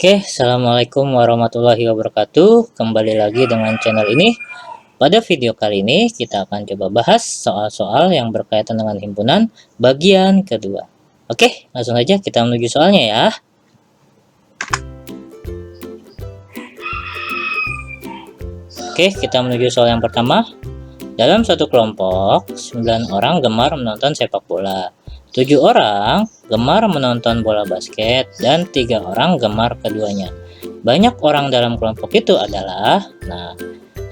Oke, assalamualaikum warahmatullahi wabarakatuh. Kembali lagi dengan channel ini. Pada video kali ini kita akan coba bahas soal-soal yang berkaitan dengan himpunan bagian kedua. Oke, langsung aja kita menuju soalnya ya. Oke, kita menuju soal yang pertama. Dalam satu kelompok, 9 orang gemar menonton sepak bola. 7 orang gemar menonton bola basket dan 3 orang gemar keduanya. Banyak orang dalam kelompok itu adalah,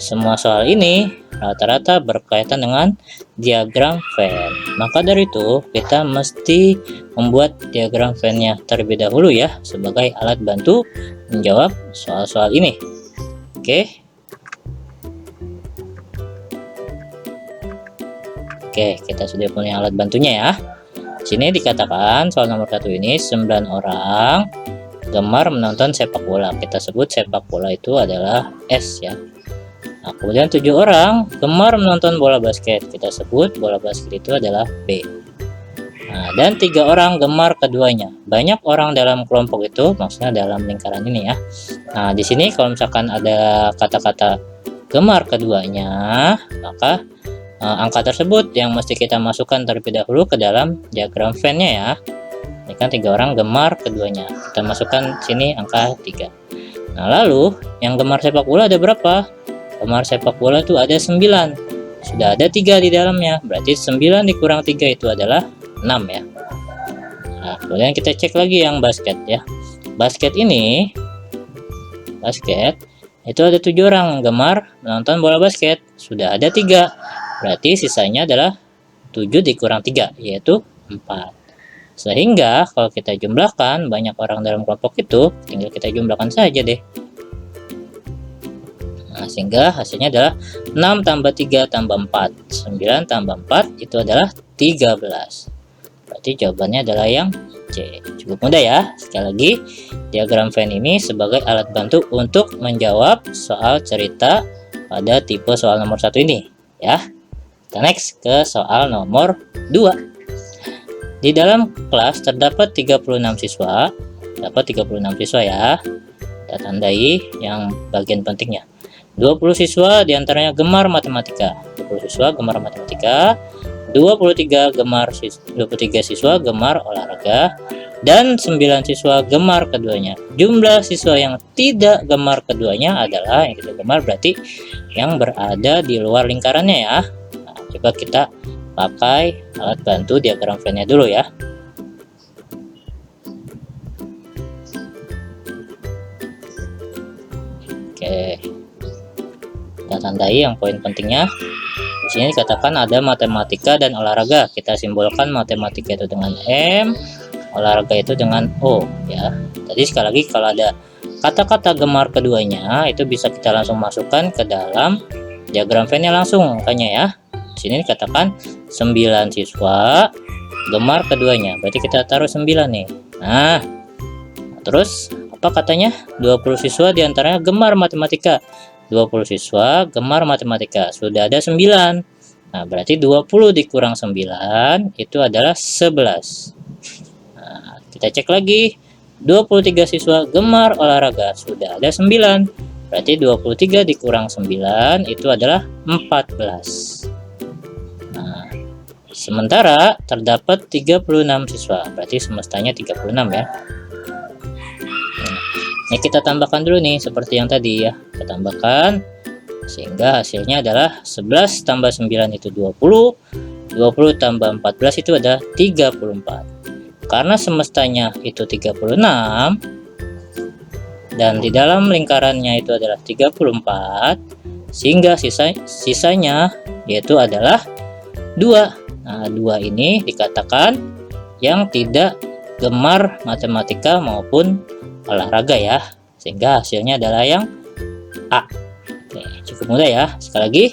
semua soal ini rata-rata berkaitan dengan diagram Venn. Maka dari itu kita mesti membuat diagram Venn-nya terlebih dahulu ya, sebagai alat bantu menjawab soal-soal ini. Oke, kita sudah punya alat bantunya ya. Sini dikatakan soal nomor 1 ini 9 orang gemar menonton sepak bola. Kita sebut sepak bola itu adalah S ya. Nah, kemudian 7 orang gemar menonton bola basket. Kita sebut bola basket itu adalah B. Nah, dan 3 orang gemar keduanya. Banyak orang dalam kelompok itu, maksudnya dalam lingkaran ini ya. Nah, di sini kalau misalkan ada kata-kata gemar keduanya, maka angka tersebut yang mesti kita masukkan terlebih dahulu ke dalam diagram Venn-nya ya. Ini kan 3 orang gemar keduanya. Kita masukkan sini angka 3. Nah, lalu yang gemar sepak bola ada berapa? Gemar sepak bola itu ada 9. Sudah ada 3 di dalamnya. Berarti 9 dikurang 3 itu adalah 6 ya. Nah, kemudian kita cek lagi yang basket ya. Basket itu ada 7 orang gemar menonton bola basket. Sudah ada 3. Berarti sisanya adalah 7 dikurang 3, yaitu 4. Sehingga kalau kita jumlahkan banyak orang dalam kelompok itu, tinggal kita jumlahkan saja deh. Nah, sehingga hasilnya adalah 6 tambah 3 tambah 4. 9 tambah 4 itu adalah 13. Berarti jawabannya adalah yang C. Cukup mudah ya. Sekali lagi, diagram Venn ini sebagai alat bantu untuk menjawab soal cerita pada tipe soal nomor 1 ini ya. Kita next ke soal nomor 2. Di dalam kelas terdapat 36 siswa. Dapat 36 siswa ya. Kita tandai yang bagian pentingnya. 20 siswa diantaranya gemar matematika. 20 siswa gemar matematika. 23 siswa gemar olahraga. Dan 9 siswa gemar keduanya. Jumlah siswa yang tidak gemar keduanya adalah, yang tidak gemar berarti yang berada di luar lingkarannya ya. Coba kita pakai alat bantu diagram Venn-nya dulu ya. Oke, kita tandai yang poin pentingnya. Di sini dikatakan ada matematika dan olahraga. Kita simbolkan matematika itu dengan M, olahraga itu dengan O ya. Tadi sekali lagi kalau ada kata-kata gemar keduanya itu bisa kita langsung masukkan ke dalam diagram Venn-nya langsung makanya ya. Di sini dikatakan 9 siswa gemar keduanya. Berarti kita taruh 9 nih. Nah, terus apa katanya? 20 siswa diantaranya gemar matematika. 20 siswa gemar matematika. Sudah ada 9. Nah, berarti 20 dikurang 9 itu adalah 11. Nah, kita cek lagi. 23 siswa gemar olahraga. Sudah ada 9. Berarti 23 dikurang 9 itu adalah 14. Sementara terdapat 36 siswa, berarti semestanya 36 ya. Ini kita tambahkan dulu nih seperti yang tadi ya. Kita tambahkan sehingga hasilnya adalah 11 tambah 9 itu 20, 20 tambah 14 itu ada 34. Karena semestanya itu 36 dan di dalam lingkarannya itu adalah 34, sehingga sisanya yaitu adalah 2. Nah, 2 ini dikatakan yang tidak gemar matematika maupun olahraga ya. Sehingga hasilnya adalah yang A. Oke, cukup mudah ya. Sekali lagi,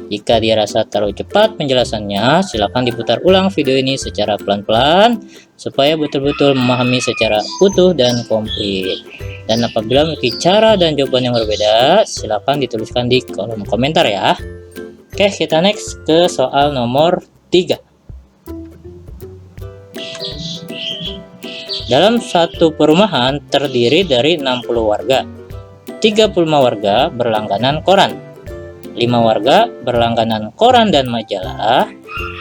jika dirasa terlalu cepat penjelasannya, silakan diputar ulang video ini secara pelan-pelan supaya betul-betul memahami secara utuh dan komplit. Dan apabila memiliki cara dan jawaban yang berbeda, silakan dituliskan di kolom komentar ya. Oke, kita next ke soal nomor 3. Dalam satu perumahan terdiri dari 60 warga. 35 warga berlangganan koran, 5 warga berlangganan koran dan majalah,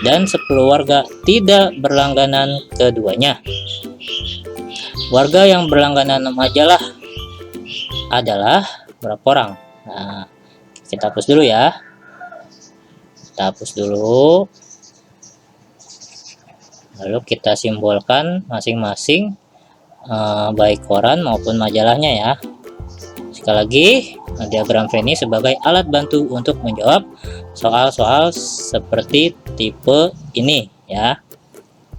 dan 10 warga tidak berlangganan keduanya. Warga yang berlangganan majalah adalah berapa orang? Nah, kita hapus dulu ya. Kita hapus dulu. Lalu kita simbolkan masing-masing baik koran maupun majalahnya ya. Sekali lagi, diagram Venn sebagai alat bantu untuk menjawab soal-soal seperti tipe ini ya.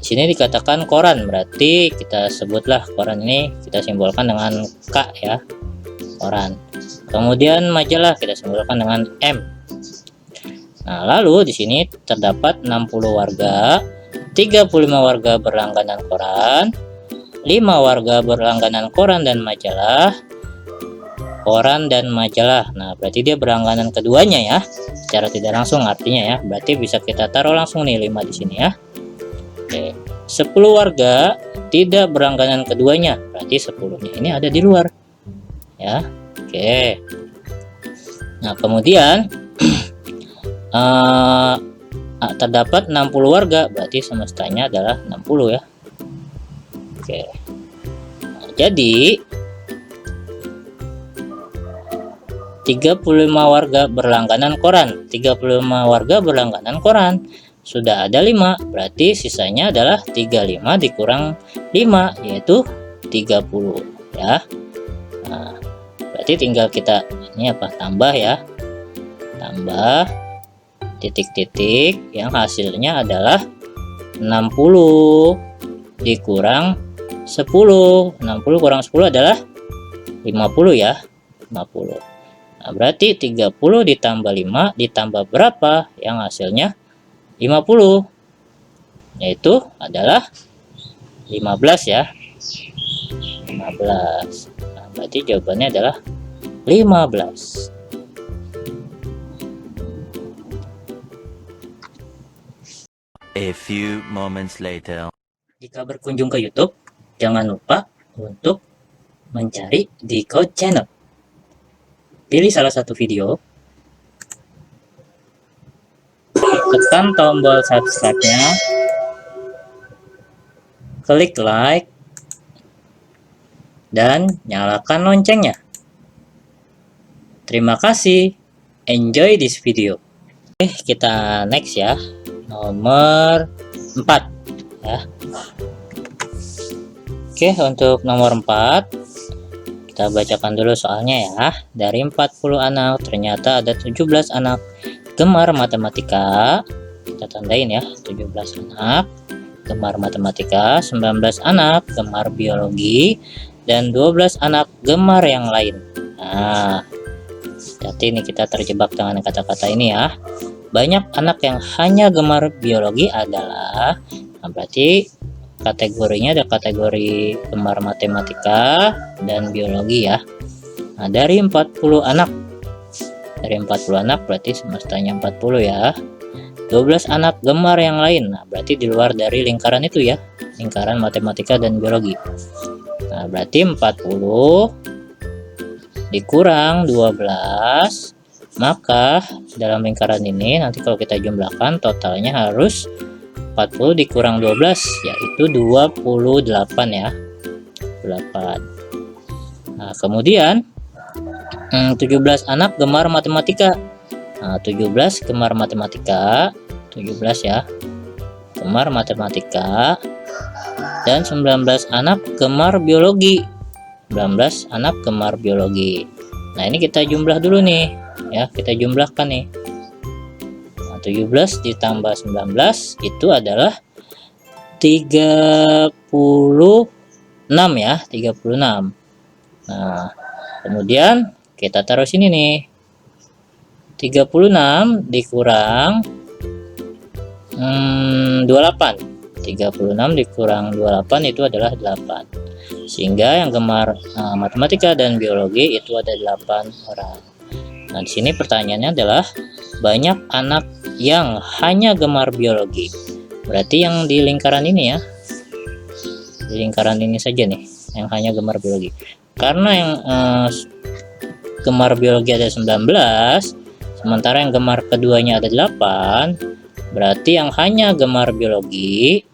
Di sini dikatakan koran, berarti kita sebutlah koran ini kita simbolkan dengan K ya. Koran. Kemudian majalah kita simbolkan dengan M. Nah, lalu di sini terdapat 60 warga, 35 warga berlangganan koran, 5 warga berlangganan koran dan majalah. Nah, berarti dia berlangganan keduanya ya. Secara tidak langsung artinya ya. Berarti bisa kita taruh langsung nih 5 di sini ya. Oke. 10 warga tidak berlangganan keduanya. Berarti 10-nya ini ada di luar. Ya. Oke. Nah, kemudian terdapat 60 warga, berarti semestanya adalah 60 ya. Oke. Nah, jadi 35 warga berlangganan koran, 35 warga berlangganan koran. Sudah ada 5, berarti sisanya adalah 35 dikurang 5, yaitu 30 ya. Nah, berarti tinggal kita ini apa? Tambah ya. Tambah titik-titik yang hasilnya adalah 60 dikurang 10. 60 kurang 10 adalah 50 ya. 50. Nah, berarti 30 ditambah 5 ditambah berapa yang hasilnya 50, yaitu adalah 15 ya. 15. Nah, berarti jawabannya adalah 15. A few moments later. Jika berkunjung ke YouTube, jangan lupa untuk mencari Decode Channel. Pilih salah satu video, tekan tombol subscribe-nya, klik like, dan nyalakan loncengnya. Terima kasih, enjoy this video. Oke, kita next ya, nomor 4 ya. Oke, untuk nomor 4 kita bacakan dulu soalnya ya. Dari 40 anak ternyata ada 17 anak gemar matematika. Kita tandain ya, 17 anak gemar matematika, 19 anak gemar biologi, dan 12 anak gemar yang lain. Nah, berarti ini kita terjebak dengan kata-kata ini ya. Banyak anak yang hanya gemar biologi adalah, nah berarti kategorinya ada kategori gemar matematika dan biologi ya. Nah, dari 40 anak berarti semestanya 40 ya. 12 anak gemar yang lain, nah berarti di luar dari lingkaran itu ya, lingkaran matematika dan biologi. Nah, berarti 40 dikurang 12, maka dalam lingkaran ini nanti kalau kita jumlahkan totalnya harus 40 dikurang 12, yaitu 28 ya. 8. Nah, kemudian 17 anak gemar matematika. Nah, 17 gemar matematika, 17 ya. Gemar matematika. Dan 19 anak gemar biologi. 19 anak gemar biologi. Nah, ini kita jumlah dulu nih ya, kita jumlahkan nih. 17 ditambah 19 itu adalah 36 ya, 36. Nah, kemudian kita taruh sini nih. 36 dikurang 28. 36 dikurang 28 itu adalah 8. Sehingga yang gemar matematika dan biologi itu ada 8 orang. Nah, di sini pertanyaannya adalah banyak anak yang hanya gemar biologi. Berarti yang di lingkaran ini ya. di lingkaran ini saja nih yang hanya gemar biologi. Karena yang gemar biologi ada 19, sementara yang gemar keduanya ada 8, berarti yang hanya gemar biologi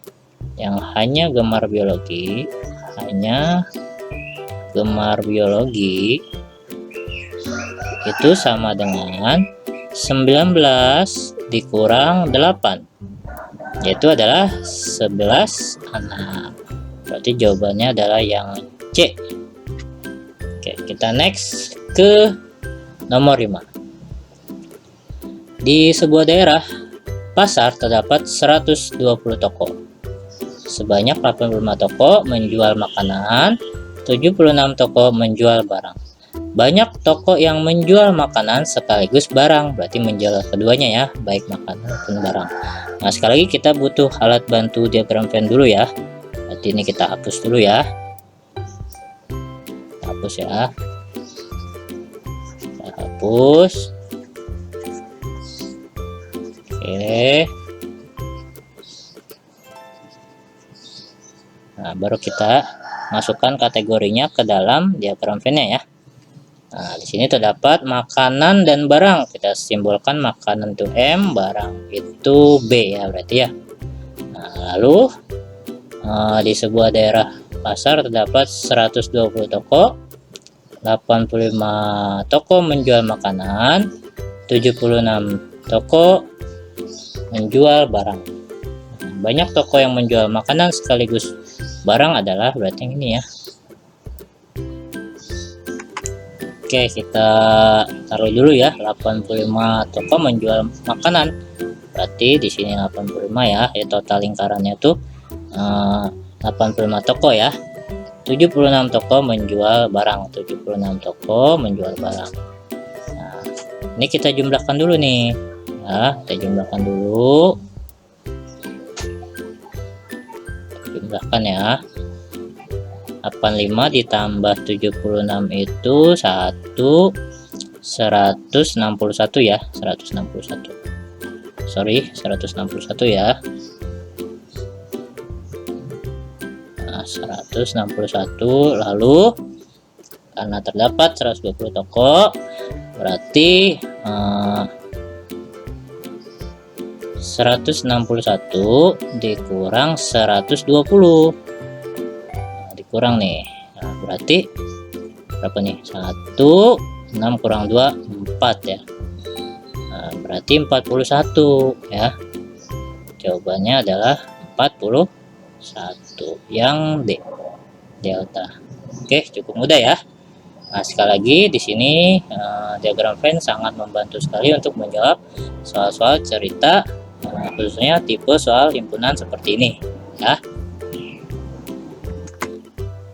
itu sama dengan 19 dikurang 8, yaitu adalah 11 anak. Berarti jawabannya adalah yang C. Oke, kita next ke nomor 5. Di sebuah daerah pasar terdapat 120 toko. Sebanyak 85 toko menjual makanan, 76 toko menjual barang. Banyak toko yang menjual makanan sekaligus barang, berarti menjual keduanya ya, baik makanan maupun barang. Nah, sekali lagi kita butuh alat bantu diagram Venn dulu ya. Berarti ini kita hapus dulu ya. Hapus ya. Kita hapus. Oke. Nah, baru kita masukkan kategorinya ke dalam diagram Venn-nya ya. Nah, di sini terdapat makanan dan barang. Kita simbolkan makanan itu M, barang itu B ya, berarti ya. Nah, lalu di sebuah daerah pasar terdapat 120 toko. 85 toko menjual makanan, 76 toko menjual barang. Banyak toko yang menjual makanan sekaligus barang adalah berarti yang ini ya. Oke, kita taruh dulu ya, 85 toko menjual makanan. Berarti di sini 85 ya, total lingkarannya tuh 85 toko ya. 76 toko menjual barang, 76 toko menjual barang. Nah, ini kita jumlahkan dulu nih. Ya, kita jumlahkan dulu. Jumlahkan ya. 85 ditambah 76 itu 161 ya, 161. Sorry, 161 ya. Nah, 161, lalu karena terdapat 120 toko, berarti 161 dikurang 120. Kurang nih. Nah, berarti berapa nih? 1, 6 kurang 2, 4 ya. Nah, berarti 41 ya. Jawabannya adalah 41 yang D, delta. Oke, cukup mudah ya. Nah, sekali lagi di sini diagram Venn sangat membantu sekali untuk menjawab soal-soal cerita, khususnya tipe soal himpunan seperti ini ya.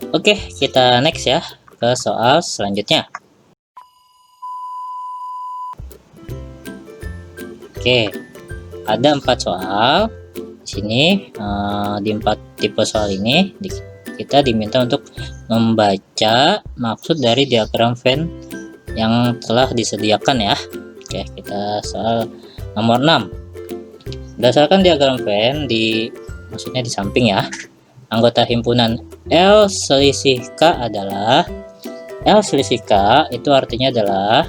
Oke, kita next ya ke soal selanjutnya. Oke, ada 4 soal. Di sini di 4 tipe soal ini kita diminta untuk membaca maksud dari diagram Venn yang telah disediakan ya. Oke, kita soal nomor 6. Berdasarkan diagram Venn maksudnya di samping ya. Anggota himpunan L selisih K adalah L selisih K itu artinya adalah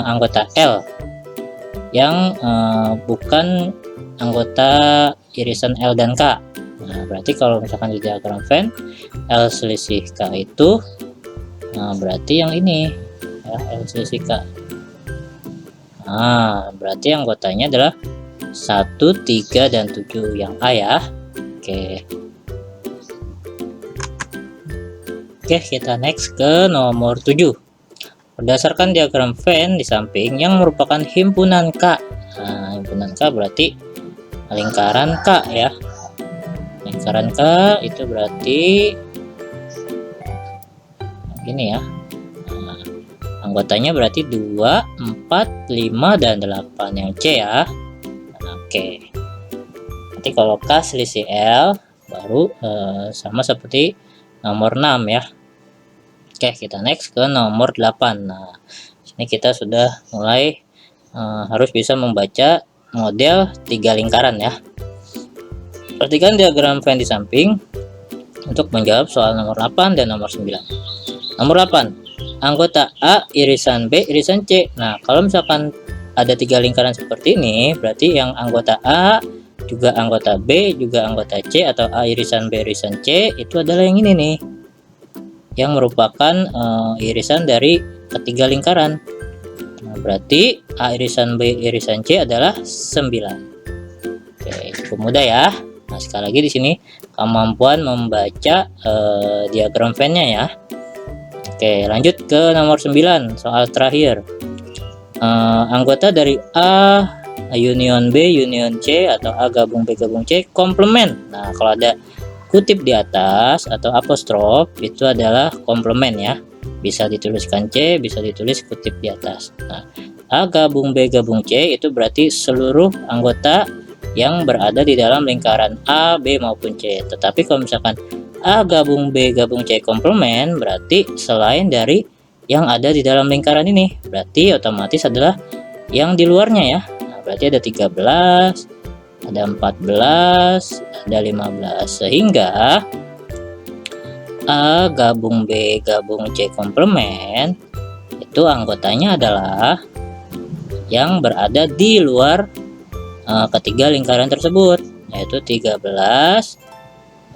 anggota L yang bukan anggota irisan L dan K. Nah, berarti kalau misalkan di diagram Venn L selisih K itu berarti yang ini ya, L selisih K. Nah, berarti anggotanya adalah 1, 3, dan 7 yang A ya. Oke. Oke, kita next ke nomor 7. Berdasarkan diagram Venn di samping yang merupakan himpunan K. Nah, himpunan K berarti lingkaran K ya. Lingkaran K itu berarti ini ya. Nah, anggotanya berarti 2, 4, 5, dan 8 yang C ya. Nah, oke. Nanti kalau K selisih L baru sama seperti nomor 6 ya. Oke, kita next ke nomor 8. Nah, sini kita sudah mulai harus bisa membaca model 3 lingkaran ya. Perhatikan diagram Venn di samping. untuk menjawab soal nomor 8 dan nomor 9. Nomor 8, anggota A irisan B irisan C. Nah, kalau misalkan ada 3 lingkaran seperti ini, berarti yang anggota A juga anggota B juga anggota C, atau A irisan B irisan C, itu adalah yang ini nih, yang merupakan irisan dari ketiga lingkaran. Nah, berarti A irisan B irisan C adalah 9. Oke, cukup mudah ya. Nah, sekali lagi di sini kemampuan membaca diagram Venn-nya ya. Oke, lanjut ke nomor 9, soal terakhir. Anggota dari A union B union C atau A gabung B gabung C komplement. Nah, kalau ada kutip di atas atau apostrof itu adalah komplement ya. Bisa dituliskan C, bisa ditulis kutip di atas. Nah, A gabung B gabung C itu berarti seluruh anggota yang berada di dalam lingkaran A, B maupun C. Tetapi kalau misalkan A gabung B gabung C komplement, berarti selain dari yang ada di dalam lingkaran ini, berarti otomatis adalah yang di luarnya ya. Nah, berarti ada 13, ada 14, ada 15, sehingga A gabung B gabung C komplement itu anggotanya adalah yang berada di luar ketiga lingkaran tersebut, yaitu 13,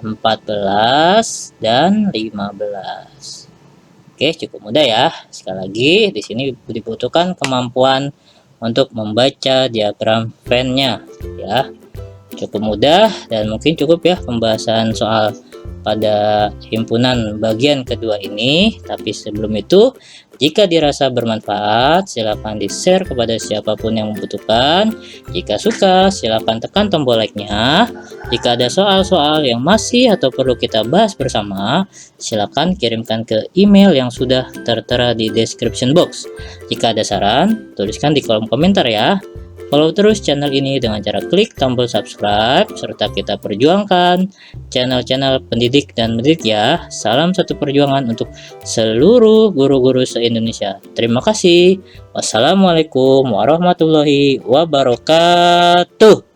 14, dan 15. Oke, cukup mudah ya. Sekali lagi di sini dibutuhkan kemampuan untuk membaca diagram Venn-nya ya. Cukup mudah dan mungkin cukup ya pembahasan soal pada himpunan bagian kedua ini. Tapi sebelum itu, jika dirasa bermanfaat, silakan di-share kepada siapapun yang membutuhkan. Jika suka, silakan tekan tombol like-nya. Jika ada soal-soal yang masih atau perlu kita bahas bersama, silakan kirimkan ke email yang sudah tertera di description box. Jika ada saran, tuliskan di kolom komentar ya. Follow terus channel ini dengan cara klik tombol subscribe, serta kita perjuangkan channel-channel pendidik dan mendidik ya. Salam satu perjuangan untuk seluruh guru-guru se-Indonesia. Terima kasih. Wassalamualaikum warahmatullahi wabarakatuh.